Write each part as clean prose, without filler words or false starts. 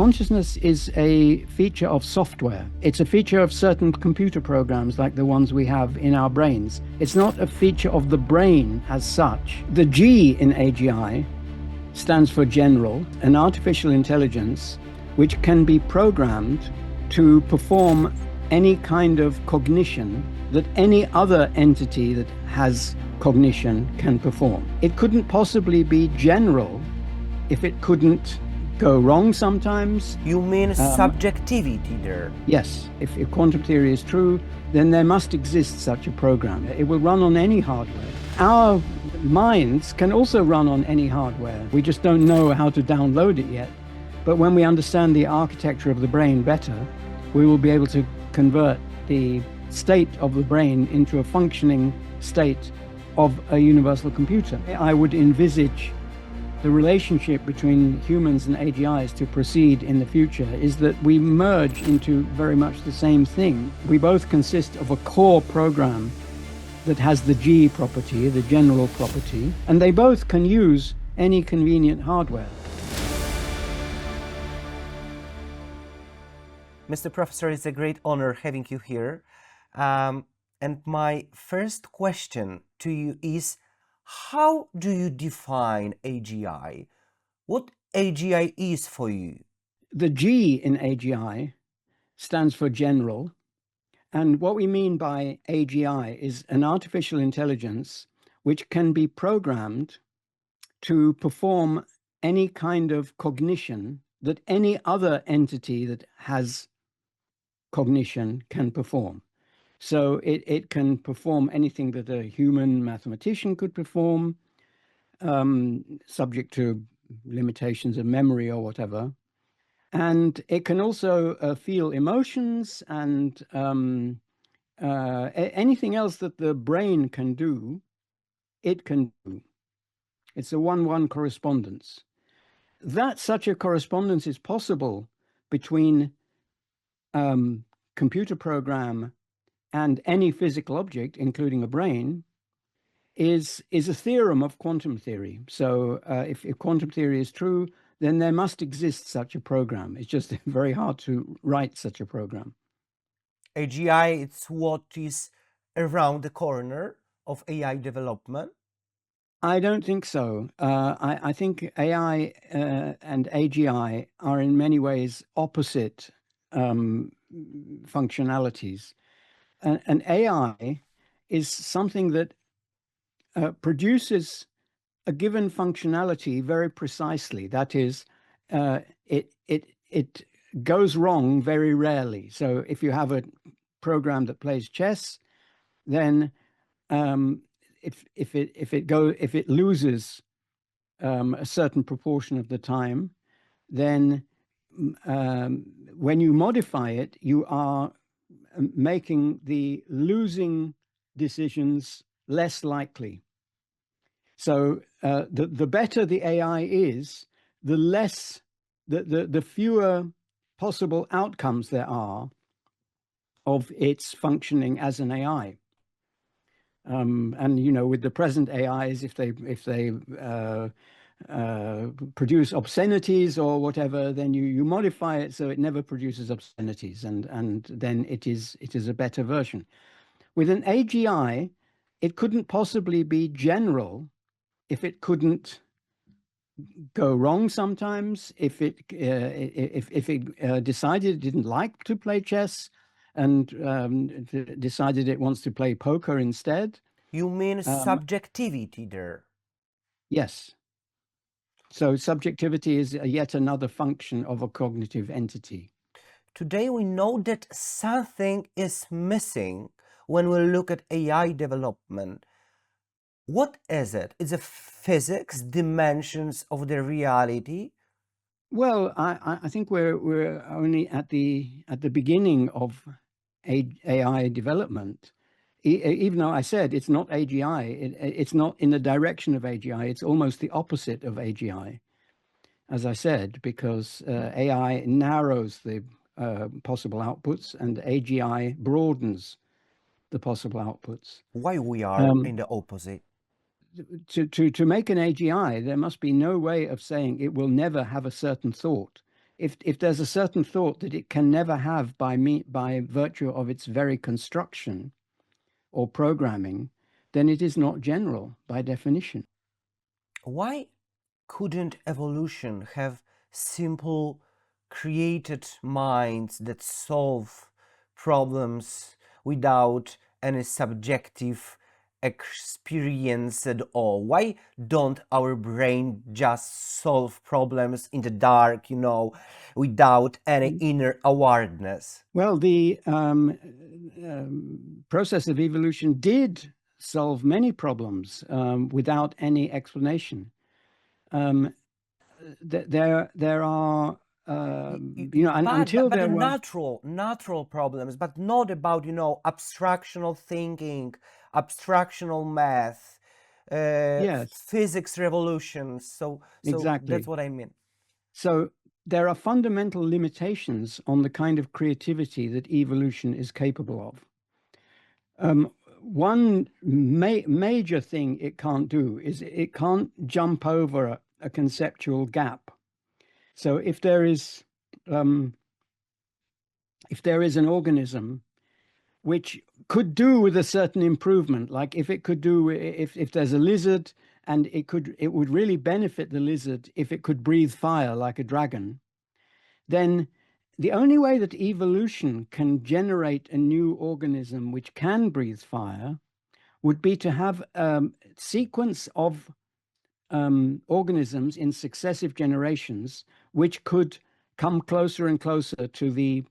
Consciousness is a feature of software. It's a feature of certain computer programs like the ones we have in our brains. It's not a feature of the brain as such. The G in AGI stands for general, an artificial intelligence which can be programmed to perform any kind of cognition that any other entity that has cognition can perform. It couldn't possibly be general if it couldn't go wrong sometimes. You mean subjectivity there? Yes, if quantum theory is true, then there must exist such a program. It will run on any hardware. Our minds can also run on any hardware. We just don't know how to download it yet. But when we understand the architecture of the brain better, we will be able to convert the state of the brain into a functioning state of a universal computer. I would envisage the relationship between humans and AGIs to proceed in the future is that we merge into very much the same thing. We both consist of a core program that has the G property, the general property, and they both can use any convenient hardware. Mr. Professor, it's a great honor having you here. And my first question to you is, how do you define AGI? What AGI is for you? The G in AGI stands for general. And what we mean by AGI is an artificial intelligence which can be programmed to perform any kind of cognition that any other entity that has cognition can perform. So it can perform anything that a human mathematician could perform, subject to limitations of memory or whatever. And it can also feel emotions and anything else that the brain can do, it can do. It's a 1-1 correspondence. That such a correspondence is possible between computer program and any physical object, including a brain, is a theorem of quantum theory. So if quantum theory is true, then there must exist such a program. It's just very hard to write such a program. AGI, it's what is around the corner of AI development? I don't think so. I think AI and AGI are in many ways opposite functionalities. An AI is something that produces a given functionality very precisely. That is, it goes wrong very rarely. So if you have a program that plays chess, then if it loses a certain proportion of the time, then when you modify it, you are making the losing decisions less likely. So the better the AI is, the fewer possible outcomes there are of its functioning as an AI. And with the present AIs, if they produce obscenities or whatever, then you modify it so it never produces obscenities, and then it is a better version. With an AGI, it couldn't possibly be general if it couldn't go wrong sometimes, if it decided it didn't like to play chess and decided it wants to play poker instead. You mean subjectivity there? Yes. So subjectivity is yet another function of a cognitive entity. Today we know that something is missing when we look at AI development. What is it? Is it physics, dimensions of the reality? Well, I think we're only at the beginning of AI development. Even though I said it's not AGI, it's not in the direction of AGI, it's almost the opposite of AGI, as I said, because AI narrows the possible outputs and AGI broadens the possible outputs. Why we are in the opposite? To make an AGI, there must be no way of saying it will never have a certain thought. if there's a certain thought that it can never have by virtue of its very construction or programming, then it is not general by definition. Why couldn't evolution have simple created minds that solve problems without any subjective experience at all? Why don't our brain just solve problems in the dark, without any inner awareness? Well, the process of evolution did solve many problems without any explanation. There are, until but there the were. natural problems, but not about abstractional thinking, abstractional math, Yes, physics revolutions. So that's exactly. what I mean. So there are fundamental limitations on the kind of creativity that evolution is capable of. One major thing it can't do is it can't jump over a conceptual gap. So um, if there is an organism which could do with a certain improvement, like if there's a lizard and it would really benefit the lizard if it could breathe fire like a dragon, then the only way that evolution can generate a new organism which can breathe fire would be to have a sequence of organisms in successive generations which could come closer and closer to the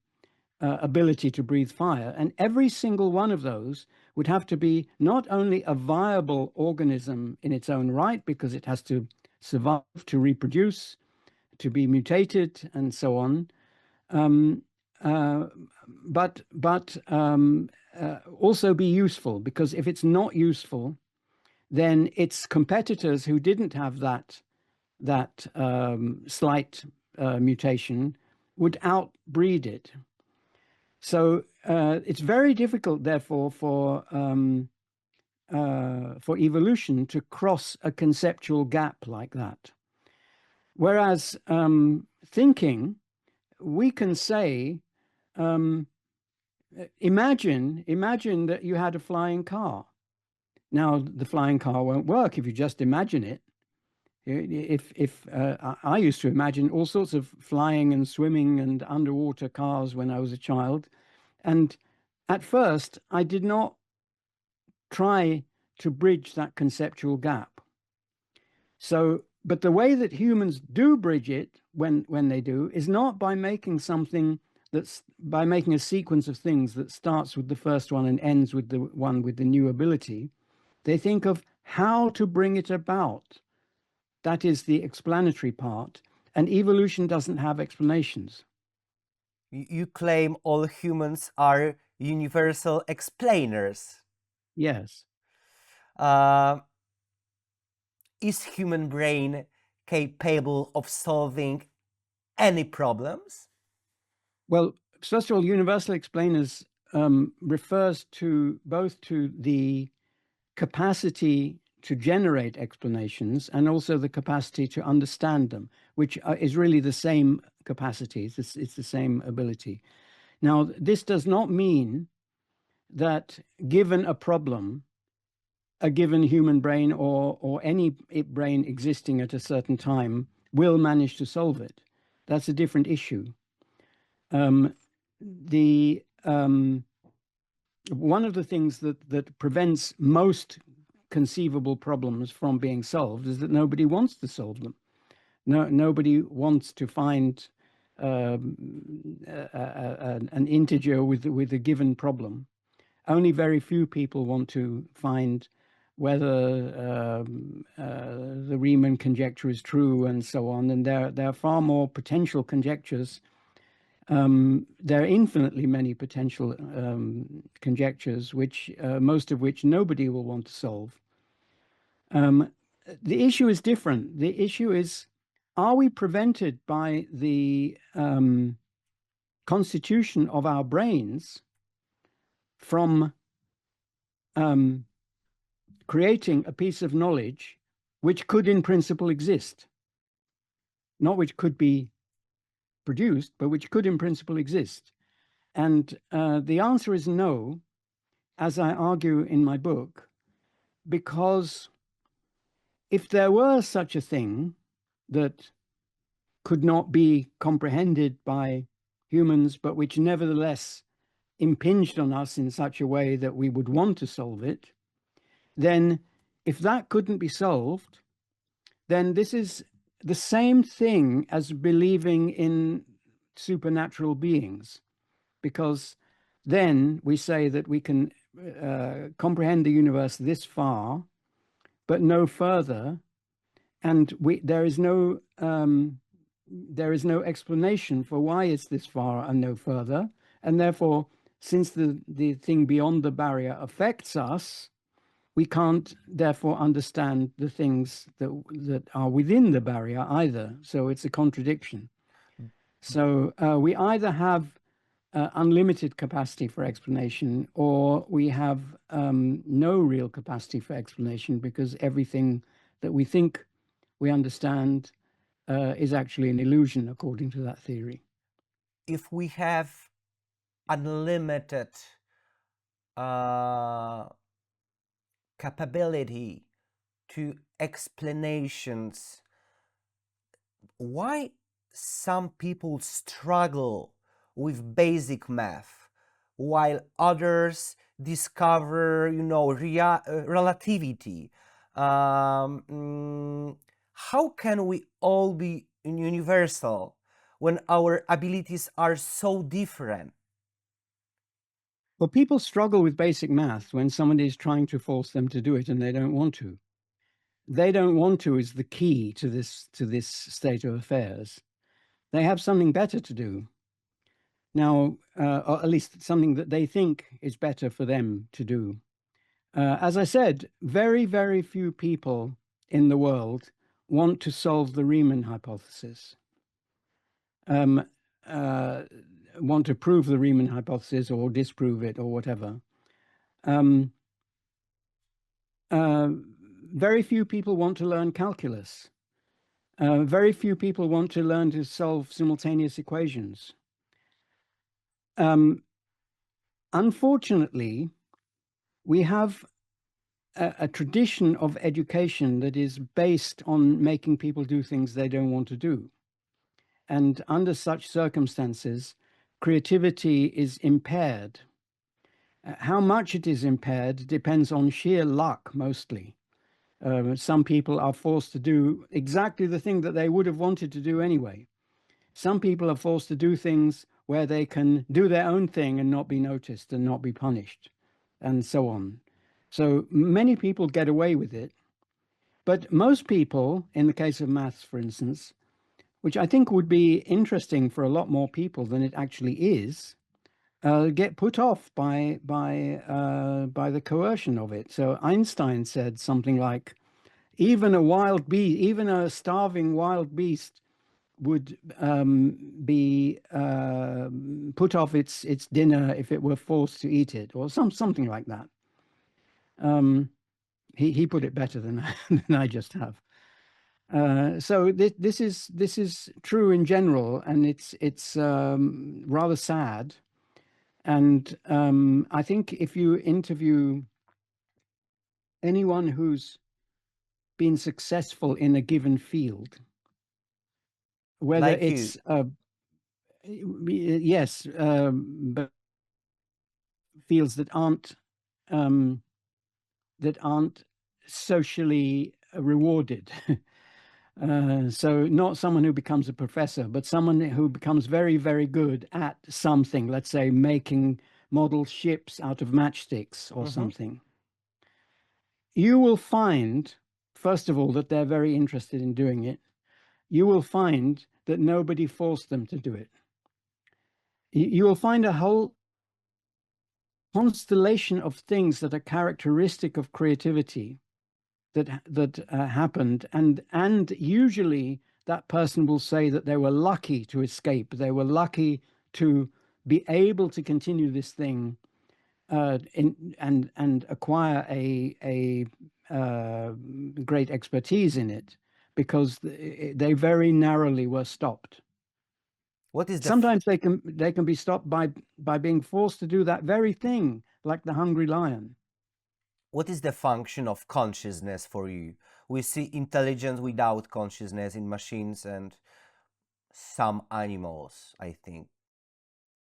ability to breathe fire. And every single one of those would have to be not only a viable organism in its own right, because it has to survive, to reproduce, to be mutated, and so on, uh, but also be useful, because if it's not useful, then its competitors who didn't have that slight mutation would outbreed it. So it's very difficult, therefore, for evolution to cross a conceptual gap like that. Whereas thinking, we can say, imagine that you had a flying car. Now, the flying car won't work if you just imagine it. If I used to imagine all sorts of flying and swimming and underwater cars when I was a child, and at first I did not try to bridge that conceptual gap. So, but the way that humans do bridge it when they do is not by making by making a sequence of things that starts with the first one and ends with the one with the new ability. They think of how to bring it about. That is the explanatory part, and evolution doesn't have explanations. You claim all humans are universal explainers. Yes. Uh, is human brain capable of solving any problems? Well, first of all, universal explainers refers to both to the capacity to generate explanations and also the capacity to understand them, which is really the same capacity. It's the same ability. Now, this does not mean that given a problem, a given human brain or any brain existing at a certain time will manage to solve it. That's a different issue. The one of the things that prevents most conceivable problems from being solved is that nobody wants to solve them. Nobody wants to find an integer with a given problem. Only very few people want to find whether the Riemann conjecture is true and so on. And there are far more potential conjectures. There are infinitely many potential conjectures, most of which nobody will want to solve. The issue is different. The issue is, are we prevented by the constitution of our brains from creating a piece of knowledge which could in principle exist, not which could be produced, but which could in principle exist. And the answer is no, as I argue in my book, because if there were such a thing that could not be comprehended by humans, but which nevertheless impinged on us in such a way that we would want to solve it, then if that couldn't be solved, then this is the same thing as believing in supernatural beings, because then we say that we can comprehend the universe this far, but no further, and there is no explanation for why it's this far and no further, and therefore, since the thing beyond the barrier affects us, we can't therefore understand the things that are within the barrier either. So it's a contradiction. So we either have unlimited capacity for explanation, or we have no real capacity for explanation, because everything that we think we understand is actually an illusion, according to that theory. If we have unlimited capability to explanations, why some people struggle with basic math while others discover, relativity? How can we all be universal when our abilities are so different? Well, people struggle with basic math when somebody is trying to force them to do it and they don't want to. They don't want to is the key to this state of affairs. They have something better to do now, or at least something that they think is better for them to do. As I said, very, very few people in the world want to solve the Riemann hypothesis, want to prove the Riemann hypothesis or disprove it or whatever. Very few people want to learn calculus. Very few people want to learn to solve simultaneous equations. Unfortunately, we have a tradition of education that is based on making people do things they don't want to do. And under such circumstances, creativity is impaired. How much it is impaired depends on sheer luck, mostly. Some people are forced to do exactly the thing that they would have wanted to do anyway. Some people are forced to do things where they can do their own thing and not be noticed and not be punished, and so on. So many people get away with it. But most people, in the case of maths, for instance, which I think would be interesting for a lot more people than it actually is, get put off by the coercion of it. So Einstein said something like, even a starving wild beast would be put off its dinner if it were forced to eat it, or something like that. He put it better than I just have. So this is true in general, and it's rather sad. And I think if you interview anyone who's been successful in a given field, whether Like it's yes, but fields that aren't socially rewarded. So not someone who becomes a professor, but someone who becomes very, very good at something, let's say making model ships out of matchsticks or something. You will find, first of all, that they're very interested in doing it. You will find that nobody forced them to do it. You will find a whole constellation of things that are characteristic of creativity that happened, and usually that person will say that they were lucky to escape. They were lucky to be able to continue this thing and acquire a great expertise in it, because they very narrowly were stopped. What is the Sometimes they can be stopped by being forced to do that very thing, like the hungry lion. what is the function of consciousness for you? We see intelligence without consciousness in machines and some animals, I think.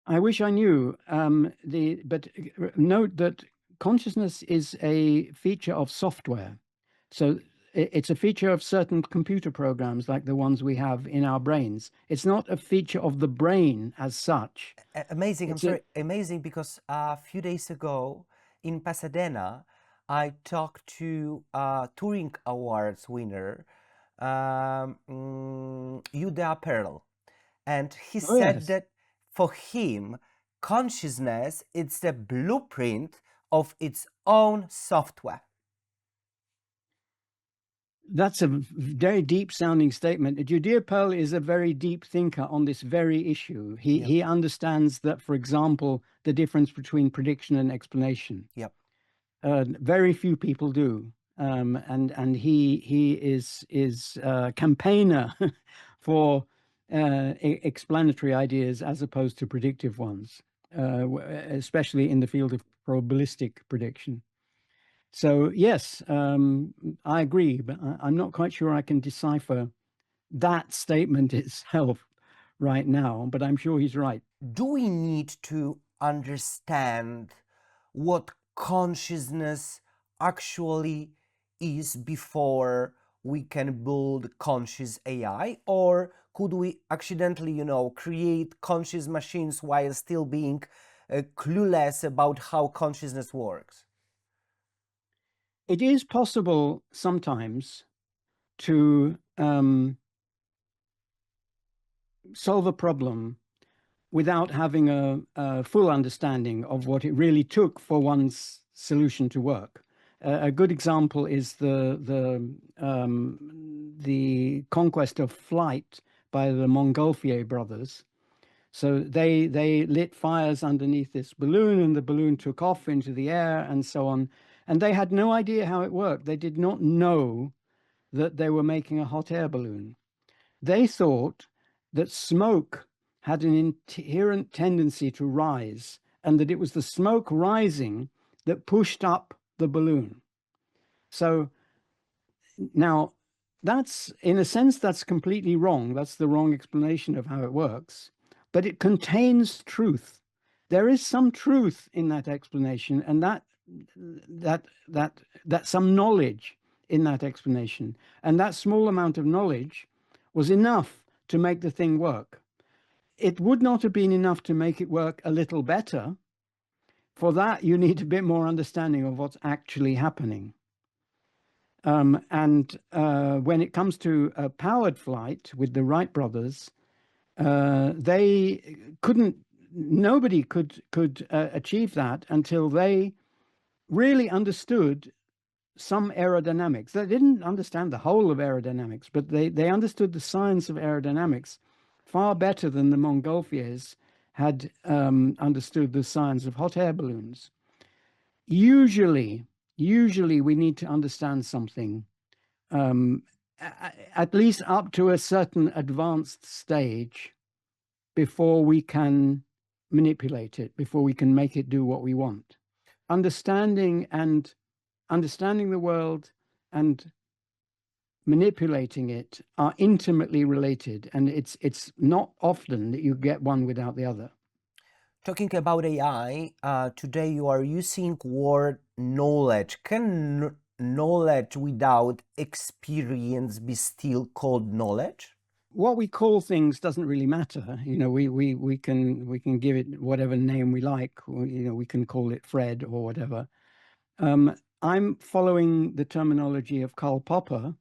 I wish I knew. But note that consciousness is a feature of software. So it's a feature of certain computer programs like the ones we have in our brains. It's not a feature of the brain as such. Amazing. I'm It's a sorry. Amazing because a few days ago in Pasadena, I talked to a Turing Awards winner, Yuda Perl, and he oh said yes. that for him, consciousness is the blueprint of its own software. That's a very deep sounding statement. Judea Pearl is a very deep thinker on this very issue. Yep. He understands that, for example, the difference between prediction and explanation. Yep. Very few people do. And he is a campaigner for explanatory ideas as opposed to predictive ones, especially in the field of probabilistic prediction. So yes, I agree, but I'm not quite sure I can decipher that statement itself right now, but I'm sure he's right. Do we need to understand what consciousness actually is before we can build conscious AI? Or could we accidentally, create conscious machines while still being clueless about how consciousness works? It is possible sometimes to solve a problem without having a full understanding of what it really took for one's solution to work. A good example is the conquest of flight by the Montgolfier brothers. So they lit fires underneath this balloon, and the balloon took off into the air, and so on. And they had no idea how it worked. They did not know that they were making a hot air balloon. They thought that smoke had an inherent tendency to rise, and that it was the smoke rising that pushed up the balloon. So now that's, in a sense, that's completely wrong. That's the wrong explanation of how it works, but it contains truth. There is some truth in that explanation, and that some knowledge in that explanation, and that small amount of knowledge was enough to make the thing work. It would not have been enough to make it work a little better. For that, you need a bit more understanding of what's actually happening. And when it comes to powered flight with the Wright brothers, nobody could achieve that until they really understood some aerodynamics. They didn't understand the whole of aerodynamics, but they understood the science of aerodynamics far better than the Montgolfiers had understood the science of hot air balloons. Usually we need to understand something, at least up to a certain advanced stage, before we can manipulate it, before we can make it do what we want. Understanding the world and manipulating it are intimately related, and it's not often that you get one without the other. Talking about AI, today you are using word knowledge. Can knowledge without experience be still called knowledge? What we call things doesn't really matter. We can give it whatever name we like. We can call it Fred or whatever. I'm following the terminology of Karl Popper,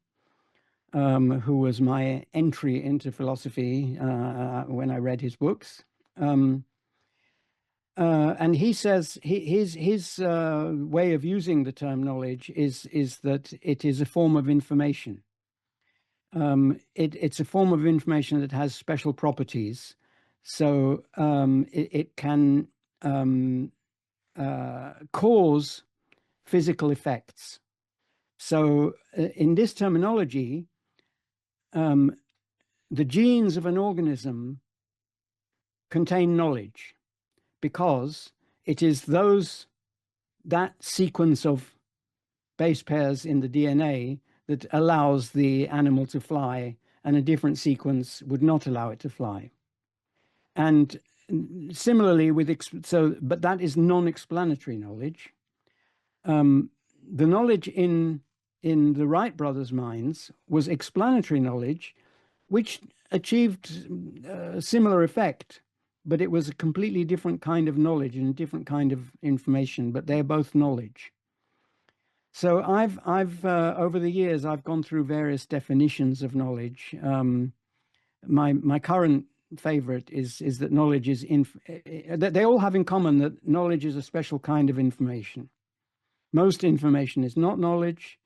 who was my entry into philosophy when I read his books. And he says his way of using the term knowledge is that it is a form of information. It's a form of information that has special properties, so it can cause physical effects. So in this terminology, the genes of an organism contain knowledge because it is that sequence of base pairs in the DNA that allows the animal to fly, and a different sequence would not allow it to fly. And similarly but that is non-explanatory knowledge. The knowledge in the Wright brothers' minds was explanatory knowledge, which achieved a similar effect, but it was a completely different kind of knowledge and a different kind of information, but they're both knowledge. So I've over the years, I've gone through various definitions of knowledge. My current favorite is that knowledge is that they all have in common that knowledge is a special kind of information. Most information is not knowledge,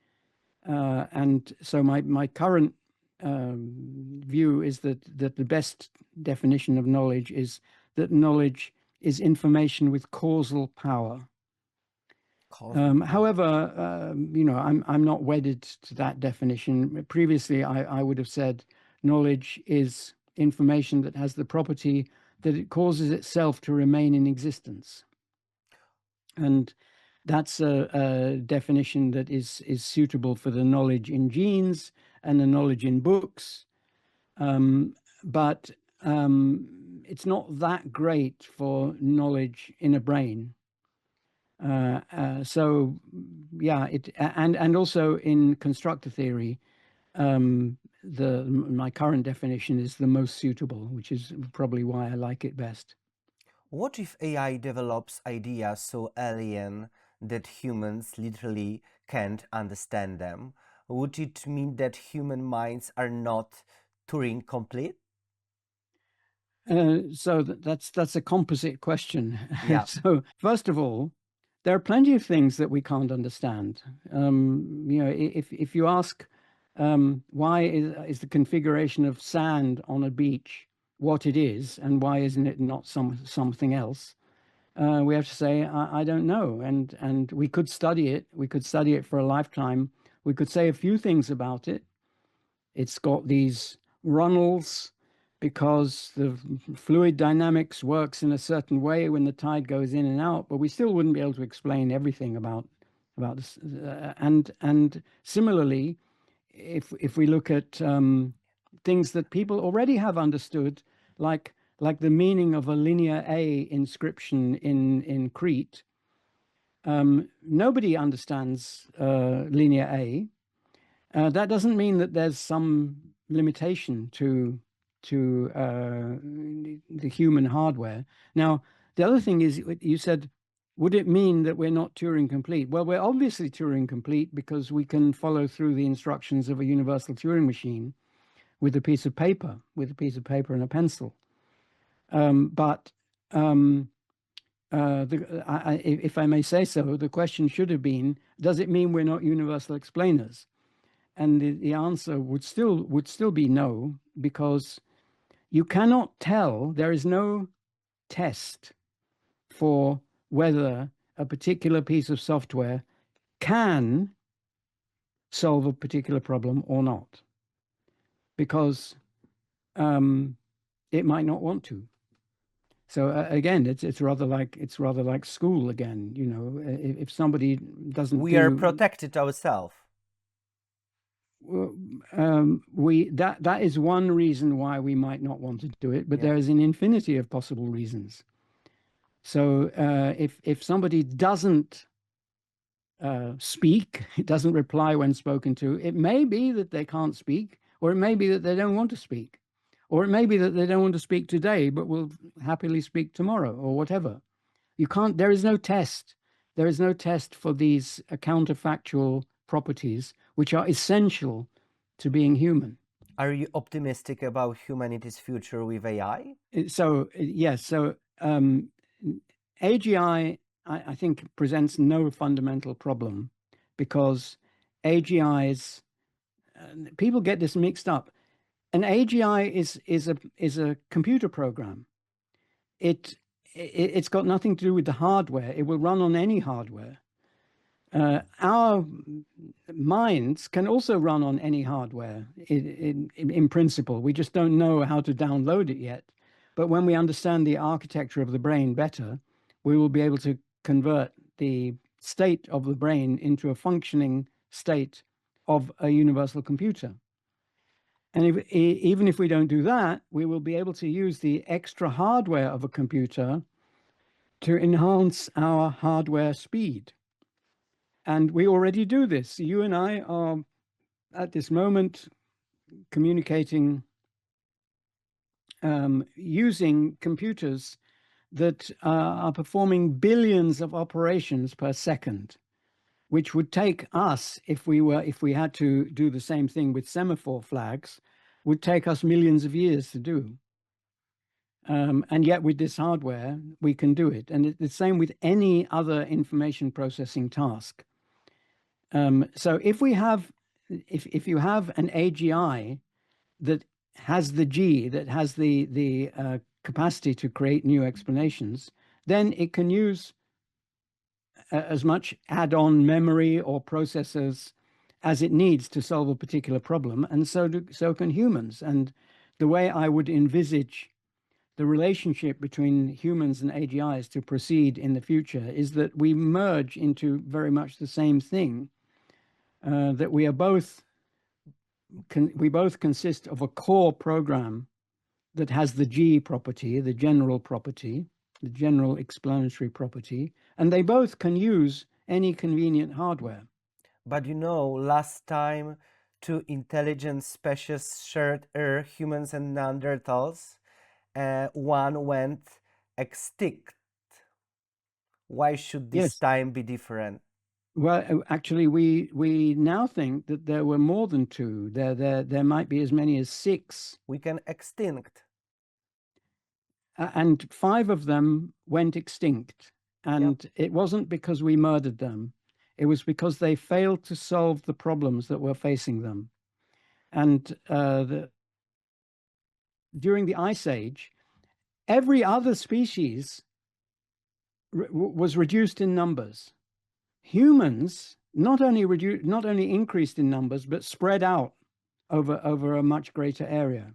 and so my current view is that the best definition of knowledge is that knowledge is information with causal power. However, I'm not wedded to that definition. Previously, I would have said knowledge is information that has the property that it causes itself to remain in existence. And that's a definition that is suitable for the knowledge in genes and the knowledge in books. But it's not that great for knowledge in a brain. So yeah, and also in constructor theory, my current definition is the most suitable, which is probably why I like it best. What if AI develops ideas so alien that humans literally can't understand them? Would it mean that human minds are not Turing complete? So that's a composite question. Yeah. So first of all, there are plenty of things that we can't understand. If you ask why is the configuration of sand on a beach what it is, and why isn't it not something else, we have to say I don't know. And we could study it. We could study it for a lifetime. We could say a few things about it. It's got these runnels because the fluid dynamics works in a certain way when the tide goes in and out, but we still wouldn't be able to explain everything about this. And similarly, if we look at things that people already have understood, like the meaning of a linear A inscription in Crete, nobody understands linear A. That doesn't mean that there's some limitation to the human hardware. Now, the other thing is, you said, would it mean that we're not Turing complete? Well, we're obviously Turing complete because we can follow through the instructions of a universal Turing machine with a piece of paper, and a pencil. If I may say so, the question should have been, does it mean we're not universal explainers? And the answer would still be no, because you cannot tell, there is no test for whether a particular piece of software can solve a particular problem or not, because it might not want to. So again, it's rather like school again. If somebody doesn't, we are protected ourselves. That is one reason why we might not want to do it, but there is an infinity of possible reasons. So if somebody doesn't speak, it doesn't reply when spoken to, it may be that they can't speak, or it may be that they don't want to speak, or it may be that they don't want to speak today but will happily speak tomorrow, or whatever. There is no test. There is no test for these counterfactual properties which are essential to being human. Are you optimistic about humanity's future with AI? So yes. So AGI, I think, presents no fundamental problem, because AGIs, people get this mixed up. An AGI is a computer program. It's got nothing to do with the hardware. It will run on any hardware. Our minds can also run on any hardware in principle. We just don't know how to download it yet. But when we understand the architecture of the brain better, we will be able to convert the state of the brain into a functioning state of a universal computer. And even if we don't do that, we will be able to use the extra hardware of a computer to enhance our hardware speed. And we already do this. You and I are at this moment communicating using computers that are performing billions of operations per second, which would take us, if we had to do the same thing with semaphore flags, would take us millions of years to do. And yet with this hardware, we can do it. And it's the same with any other information processing task. So if you have an AGI that has the G, that has the capacity to create new explanations, then it can use as much add-on memory or processors as it needs to solve a particular problem, and so can humans. And the way I would envisage the relationship between humans and AGIs to proceed in the future is that we merge into very much the same thing, that we both consist of a core program that has the G property, the general property, the general explanatory property, and they both can use any convenient hardware. But you know, last time two intelligent species shared Earth, humans and Neanderthals, one went extinct. Why should this Yes. time be different? Well, actually, we now think that there were more than two. There might be as many as 6. We can extinct. And 5 of them went extinct. And Yep. it wasn't because we murdered them. It was because they failed to solve the problems that were facing them. And during the Ice Age, every other species was reduced in numbers. Humans not only increased in numbers, but spread out over a much greater area.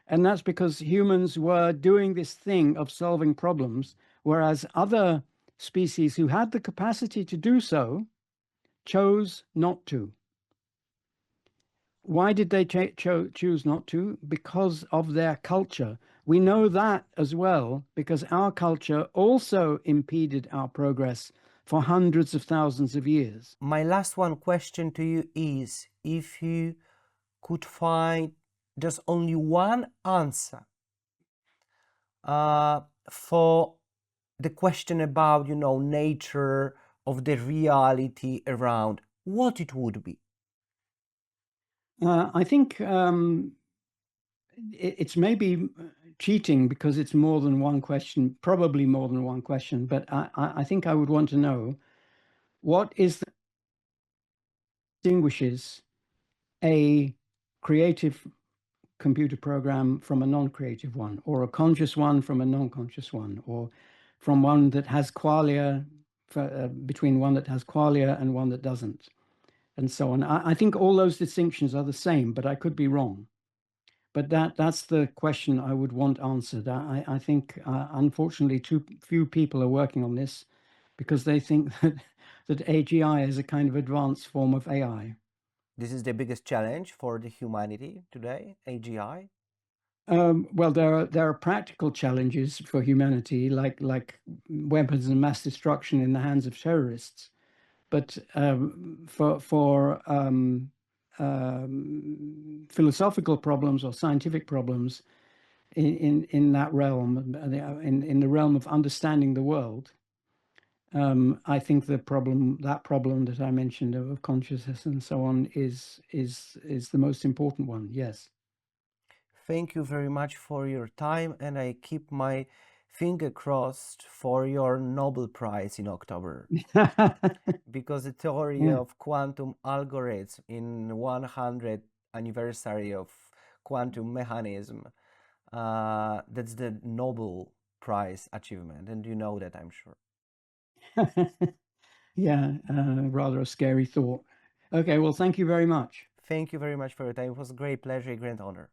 And that's because humans were doing this thing of solving problems, whereas other species who had the capacity to do so chose not to. Why did they choose not to? Because of their culture. We know that as well, because our culture also impeded our progress for hundreds of thousands of years. My last one question to you is, if you could find just only one answer for the question about, nature of the reality around, what it would be? I think it's maybe cheating because it's more than one question, probably more than one question, but I think I would want to know what distinguishes a creative computer program from a non-creative one, or a conscious one from a non-conscious one, or from one that has qualia, between one that has qualia and one that doesn't, and so on. I think all those distinctions are the same, but I could be wrong. But that's the question I would want answered. I think, unfortunately, too few people are working on this because they think that AGI is a kind of advanced form of AI. This is the biggest challenge for the humanity today, AGI. Well, there are practical challenges for humanity, like weapons of mass destruction in the hands of terrorists. But for philosophical problems or scientific problems in that realm, in the realm of understanding the world, I think that problem that I mentioned of consciousness and so on is the most important one. Yes. Thank you very much for your time, and I keep my finger crossed for your Nobel Prize in October. Because the theory Yeah. of quantum algorithms in 100th anniversary of quantum mechanism, that's the Nobel Prize achievement, and you know that, I'm sure. Yeah, rather a scary thought. Okay, well, thank you very much. Thank you very much for your time. It was a great pleasure, a great honor.